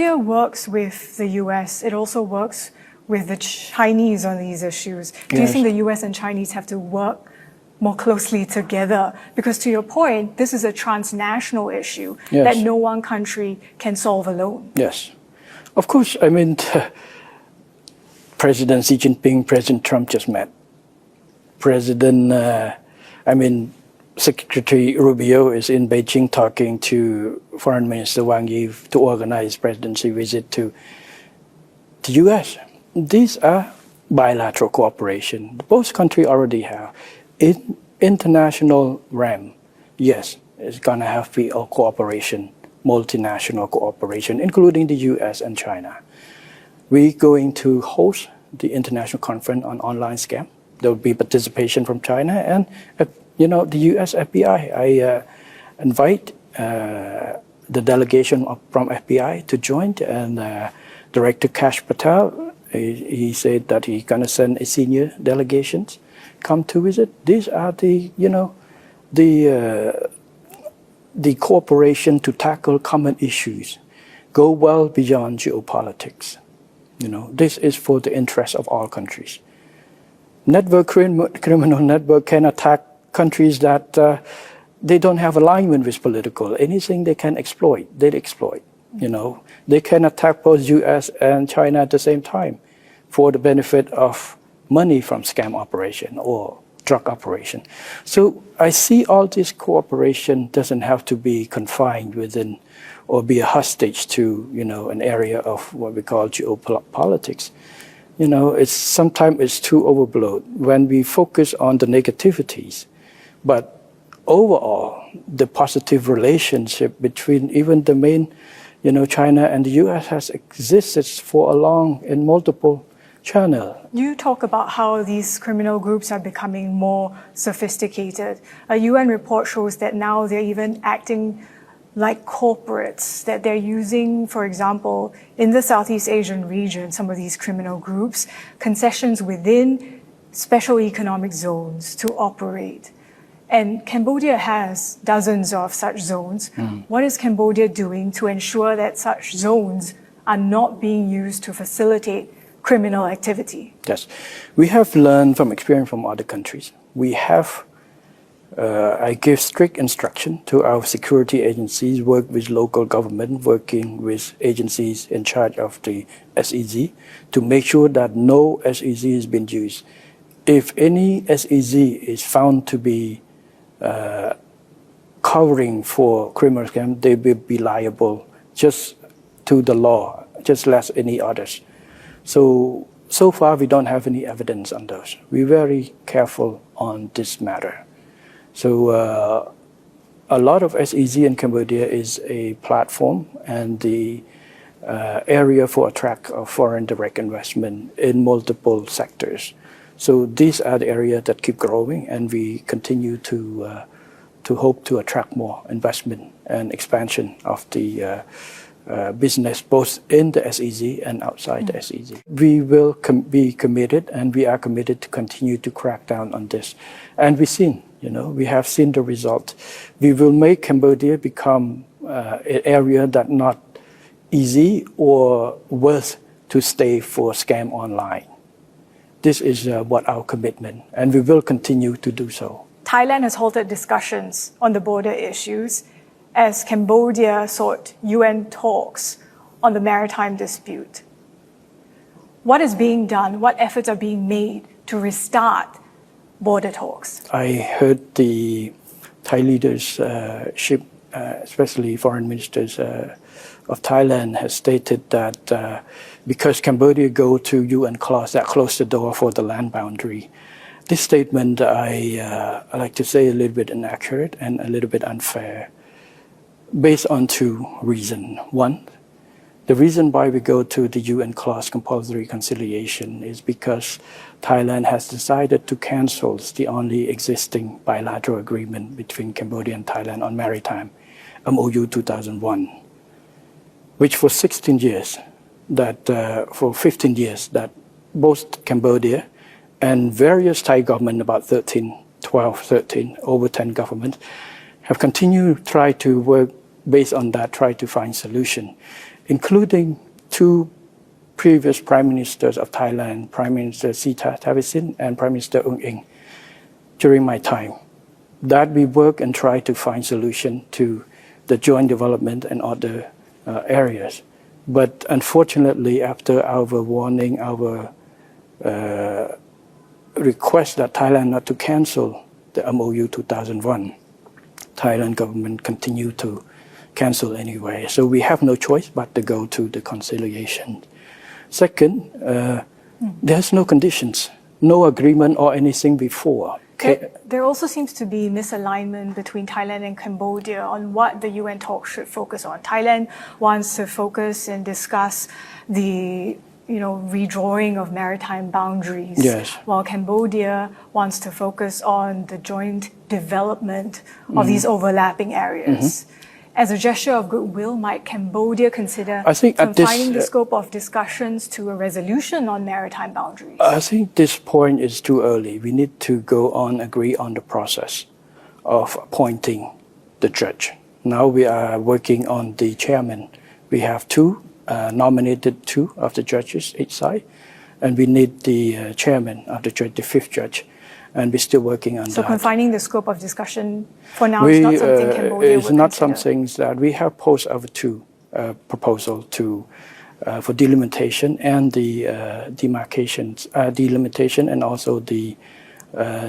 India works with the US. It also works with the Chinese on these issues. Do you think the US and Chinese have to work more closely together? Because to your point, this is a transnational issue that no one country can solve alone. Yes. Of course, I mean, President Xi Jinping, President Trump just met. Secretary Rubio is in Beijing talking to Foreign Minister Wang Yi to organize presidency visit to the US. These are bilateral cooperation. Both countries already have. In international realm, yes, it's going to have to be a cooperation, multinational cooperation, including the US and China. We're going to host the international conference on online scam. There will be participation from China and the US FBI. I invite the delegation from FBI to join, and Director Kash Patel, he said that he's going to send a senior delegation come to visit. These are the cooperation to tackle common issues, go well beyond geopolitics. This is for the interest of all countries. Criminal network can attack countries that they don't have alignment with political. Anything they can exploit, they exploit. They can attack both US and China at the same time for the benefit of money from scam operation or drug operation. So I see all this cooperation doesn't have to be confined within or be a hostage to, an area of what we call geopolitics. Sometimes it's too overblown when we focus on the negativities. But overall, the positive relationship between even the main, China and the US has existed for a long in multiple channels. You talk about how these criminal groups are becoming more sophisticated. A UN report shows that now they're even acting like corporates, that they're using, for example, in the Southeast Asian region, some of these criminal groups, concessions within special economic zones to operate. And Cambodia has dozens of such zones. What is Cambodia doing to ensure that such zones are not being used to facilitate criminal activity? Yes, we have learned from experience from other countries. We have, I give strict instruction to our security agencies, work with local government, working with agencies in charge of the SEZ to make sure that no SEZ has been used. If any SEZ is found to be covering for criminal scam, they will be liable just to the law, just less any others. So far we don't have any evidence on those. We're very careful on this matter. So a lot of SEZ in Cambodia is a platform and the area for attract of foreign direct investment in multiple sectors. So these are the areas that keep growing, and we continue to hope to attract more investment and expansion of the business, both in the SEZ and outside the SEZ. We will be committed, and we are committed to continue to crack down on this. And we've seen, we have seen the result. We will make Cambodia become an area that not easy or worth to stay for scam online. This is what our commitment, and we will continue to do so. Thailand has halted discussions on the border issues as Cambodia sought UN talks on the maritime dispute. What is being done? What efforts are being made to restart border talks? I heard the Thai leadership, especially foreign ministers of Thailand, has stated that because Cambodia go to UN clause that closed the door for the land boundary. This statement, I like to say, a little bit inaccurate and a little bit unfair, based on two reasons. One, the reason why we go to the UN clause compulsory reconciliation is because Thailand has decided to cancel the only existing bilateral agreement between Cambodia and Thailand on maritime, MOU 2001, which for 16 years, for 15 years, that both Cambodia and various Thai government, about 13, over 10 governments, have continued to try to work based on that, try to find solution. including two previous prime ministers of Thailand, Prime Minister Sita Thavisin and Prime Minister Ung Eng, during my time, that we work and try to find solution to the joint development and other areas. But unfortunately, after our warning, our request that Thailand not to cancel the MOU 2001, Thailand government continued to cancel anyway. So we have no choice but to go to the conciliation. Second, there's no conditions, no agreement or anything before. There also seems to be misalignment between Thailand and Cambodia on what the UN talks should focus on. Thailand wants to focus and discuss the redrawing of maritime boundaries, yes, while Cambodia wants to focus on the joint development of these overlapping areas. As a gesture of goodwill, might Cambodia consider confining the scope of discussions to a resolution on maritime boundaries? I think this point is too early. We need to go on, agree on the process of appointing the judge. Now we are working on the chairman. We have nominated two of the judges each side, and we need the chairman of the judge, the fifth judge. And we're still working on that. So confining the scope of discussion for now is not something Cambodia would consider? It's not something that we have posed our two proposal for delimitation and the delimitation and also the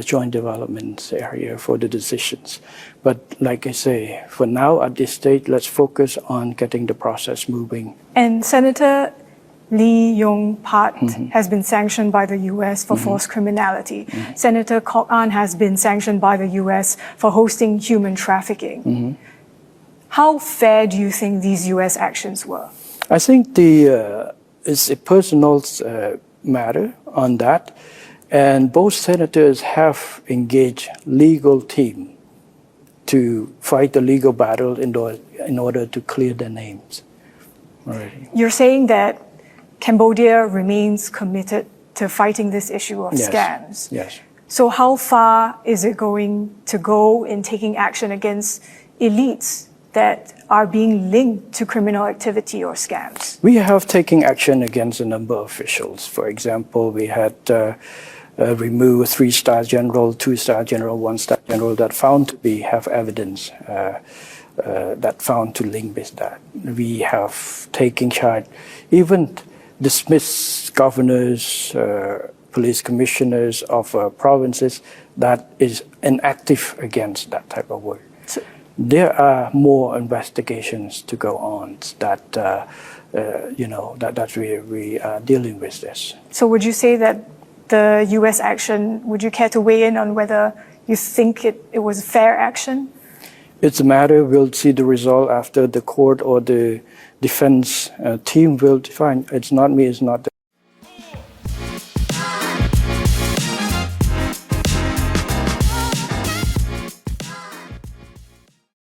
joint development area for the decisions. But like I say, for now at this stage, let's focus on getting the process moving. And Senator Lee Yong-pat has been sanctioned by the U.S. for forced criminality. Senator Kok An has been sanctioned by the U.S. for hosting human trafficking. How fair do you think these U.S. actions were? I think it's a personal matter on that, and both senators have engaged legal team to fight the legal battle in order to clear their names. Already. You're saying that Cambodia remains committed to fighting this issue of scams. Yes. So how far is it going to go in taking action against elites that are being linked to criminal activity or scams? We have taken action against a number of officials. For example, we had removed 3-star general, 2-star general, 1-star general that found to have evidence that found to link with that. We have taken charge, even dismissed governors, police commissioners of provinces that is inactive against that type of work. So there are more investigations to go on that we are dealing with this. So would you say that the U.S. action, would you care to weigh in on whether you think it was fair action? It's a matter, we'll see the result after the court or the defense team will define. It's not me, it's not the